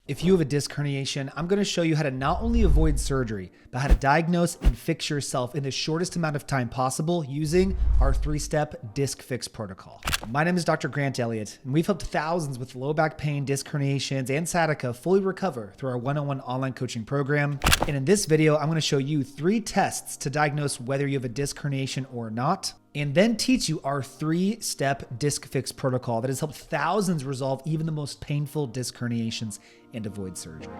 If you have a disc herniation, I'm going to show you how to not only avoid surgery, but how to diagnose and fix yourself in the shortest amount of time possible using our 3-step disc fix protocol. My name is Dr. Grant Elliott, and we've helped thousands with low back pain, disc herniations, and sciatica fully recover through our one-on-one online coaching program. And in this video, I'm going to show you 3 tests to diagnose whether you have a disc herniation or not, and then teach you our 3-step disc fix protocol that has helped thousands resolve even the most painful disc herniations and avoid surgery.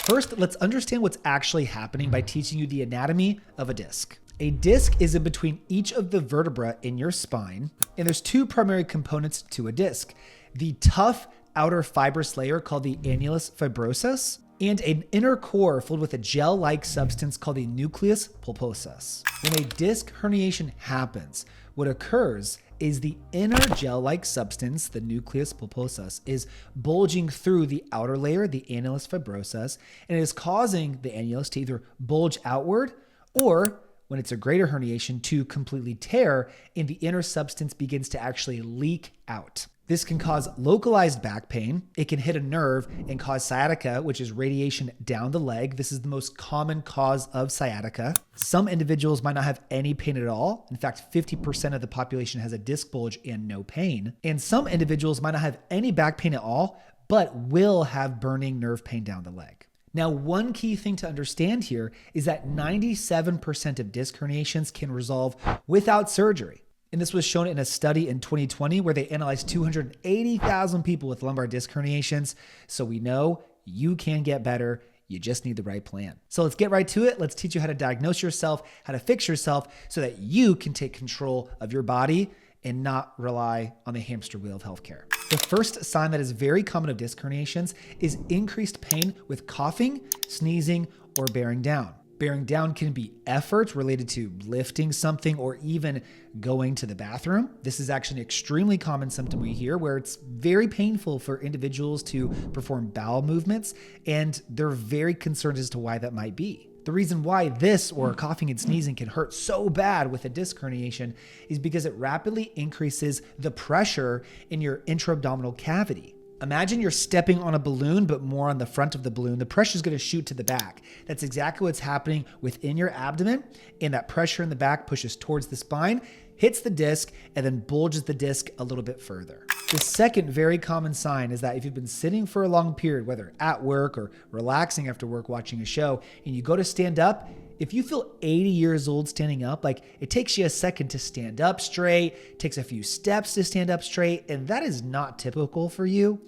First, let's understand what's actually happening by teaching you the anatomy of a disc. A disc is in between each of the vertebrae in your spine, and there's 2 primary components to a disc: the tough outer fibrous layer called the annulus fibrosus, and an inner core filled with a gel-like substance called the nucleus pulposus. When a disc herniation happens, what occurs is the inner gel-like substance, the nucleus pulposus, is bulging through the outer layer, the annulus fibrosus, and it is causing the annulus to either bulge outward or, when it's a greater herniation, to completely tear and the inner substance begins to actually leak out. This can cause localized back pain. It can hit a nerve and cause sciatica, which is radiation down the leg. This is the most common cause of sciatica. Some individuals might not have any pain at all. In fact, 50% of the population has a disc bulge and no pain. And some individuals might not have any back pain at all, but will have burning nerve pain down the leg. Now, one key thing to understand here is that 97% of disc herniations can resolve without surgery. And this was shown in a study in 2020 where they analyzed 280,000 people with lumbar disc herniations. So we know you can get better. You just need the right plan. So let's get right to it. Let's teach you how to diagnose yourself, how to fix yourself so that you can take control of your body and not rely on the hamster wheel of healthcare. The first sign that is very common of disc herniations is increased pain with coughing, sneezing, or bearing down. Bearing down can be effort related to lifting something or even going to the bathroom. This is actually an extremely common symptom we hear where it's very painful for individuals to perform bowel movements, and they're very concerned as to why that might be. The reason why this or coughing and sneezing can hurt so bad with a disc herniation is because it rapidly increases the pressure in your intra-abdominal cavity. Imagine you're stepping on a balloon, but more on the front of the balloon. The pressure is going to shoot to the back. That's exactly what's happening within your abdomen. And that pressure in the back pushes towards the spine, hits the disc, and then bulges the disc a little bit further. The second very common sign is that if you've been sitting for a long period, whether at work or relaxing after work watching a show, and you go to stand up, if you feel 80 years old standing up, like it takes you a second to stand up straight, takes a few steps to stand up straight, and that is not typical for you,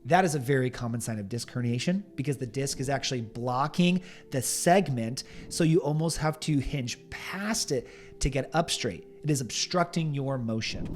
that is a very common sign of disc herniation because the disc is actually blocking the segment, so you almost have to hinge past it to get up straight. It is obstructing your motion.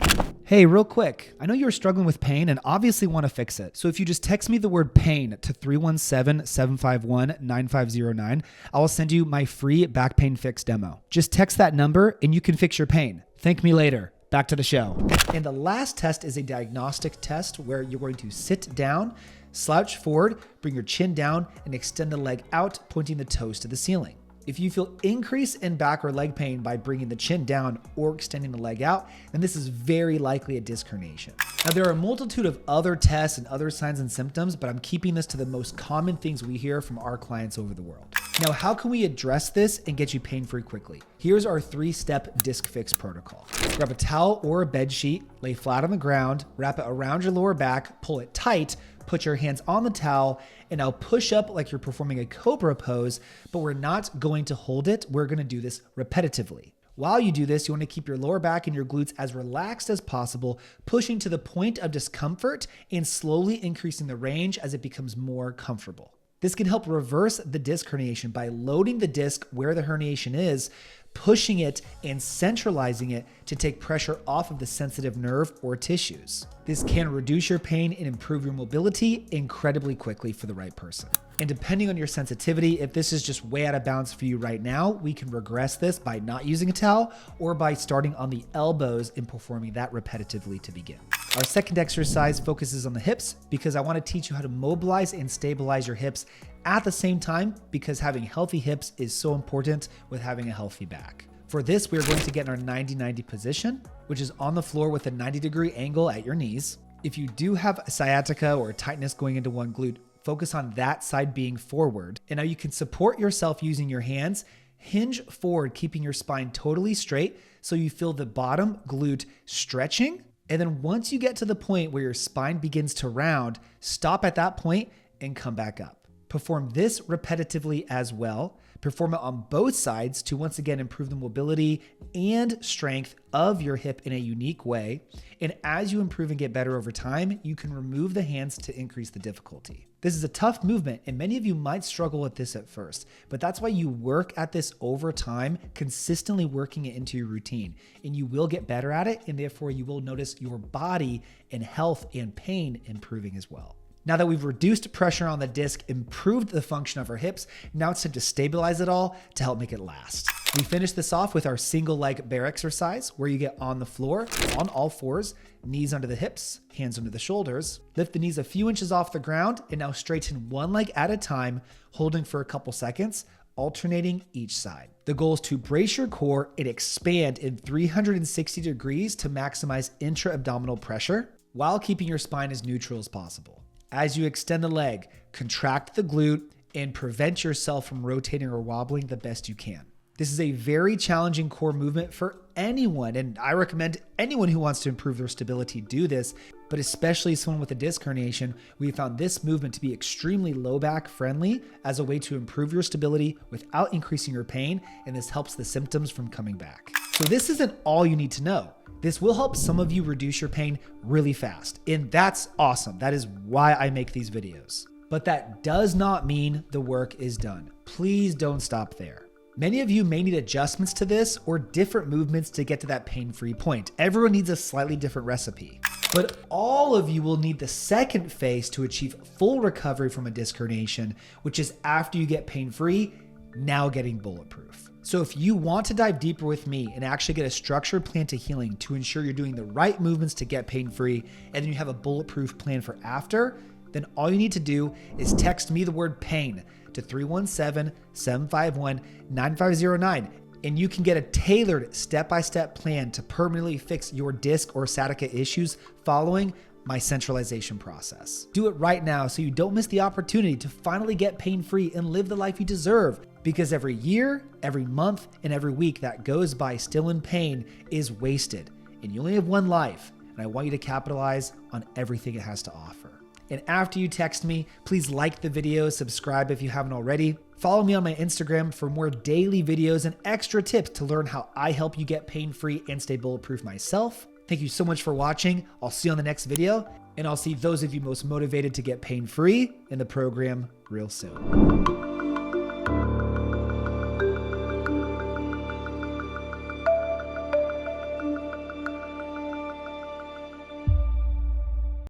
Hey, real quick, I know you're struggling with pain and obviously want to fix it. So if you just text me the word pain to 317-751-9509, I will send you my free back pain fix demo. Just text that number and you can fix your pain. Thank me later. Back to the show. And the last test is a diagnostic test where you're going to sit down, slouch forward, bring your chin down, and extend the leg out, pointing the toes to the ceiling. If you feel increase in back or leg pain by bringing the chin down or extending the leg out, then this is very likely a disc herniation. Now, there are a multitude of other tests and other signs and symptoms, but I'm keeping this to the most common things we hear from our clients over the world. Now, how can we address this and get you pain-free quickly? Here's our 3-step disc fix protocol. Grab a towel or a bed sheet, lay flat on the ground, wrap it around your lower back, pull it tight, put your hands on the towel, and now push up like you're performing a cobra pose, but we're not going to hold it. We're going to do this repetitively. While you do this, you want to keep your lower back and your glutes as relaxed as possible, pushing to the point of discomfort and slowly increasing the range as it becomes more comfortable. This can help reverse the disc herniation by loading the disc where the herniation is, pushing it and centralizing it to take pressure off of the sensitive nerve or tissues. This can reduce your pain and improve your mobility incredibly quickly for the right person. And depending on your sensitivity, if this is just way out of bounds for you right now, we can regress this by not using a towel or by starting on the elbows and performing that repetitively to begin. Our second exercise focuses on the hips because I want to teach you how to mobilize and stabilize your hips at the same time because having healthy hips is so important with having a healthy back. For this, we are going to get in our 90-90 position, which is on the floor with a 90-degree angle at your knees. If you do have a sciatica or a tightness going into one glute, focus on that side being forward. And now you can support yourself using your hands. Hinge forward, keeping your spine totally straight so you feel the bottom glute stretching. And then once you get to the point where your spine begins to round, stop at that point and come back up. Perform this repetitively as well. Perform it on both sides to once again improve the mobility and strength of your hip in a unique way. And as you improve and get better over time, you can remove the hands to increase the difficulty. This is a tough movement, and many of you might struggle with this at first, but that's why you work at this over time, consistently working it into your routine, and you will get better at it, and therefore you will notice your body and health and pain improving as well. Now that we've reduced pressure on the disc, improved the function of our hips, now it's time to stabilize it all to help make it last. We finish this off with our single leg bear exercise, where you get on the floor on all fours, knees under the hips, hands under the shoulders. Lift the knees a few inches off the ground and now straighten one leg at a time, holding for a couple seconds, alternating each side. The goal is to brace your core and expand in 360 degrees to maximize intra-abdominal pressure while keeping your spine as neutral as possible. As you extend the leg, contract the glute and prevent yourself from rotating or wobbling the best you can. This is a very challenging core movement for anyone, and I recommend anyone who wants to improve their stability do this, but especially someone with a disc herniation, we found this movement to be extremely low back friendly as a way to improve your stability without increasing your pain, and this helps the symptoms from coming back. So this isn't all you need to know. This will help some of you reduce your pain really fast, and that's awesome. That is why I make these videos. But that does not mean the work is done. Please don't stop there. Many of you may need adjustments to this or different movements to get to that pain-free point. Everyone needs a slightly different recipe. But all of you will need the second phase to achieve full recovery from a disc herniation, which is after you get pain-free, now getting bulletproof. So if you want to dive deeper with me and actually get a structured plan to healing to ensure you're doing the right movements to get pain-free, and then you have a bulletproof plan for after, then all you need to do is text me the word pain to 317-751-9509, and you can get a tailored step-by-step plan to permanently fix your disc or sciatica issues following my centralization process. Do it right now so you don't miss the opportunity to finally get pain-free and live the life you deserve. Because every year, every month, and every week that goes by still in pain is wasted. And you only have one life, and I want you to capitalize on everything it has to offer. And after you text me, please like the video, subscribe if you haven't already. Follow me on my Instagram for more daily videos and extra tips to learn how I help you get pain-free and stay bulletproof myself. Thank you so much for watching. I'll see you on the next video, and I'll see those of you most motivated to get pain-free in the program real soon.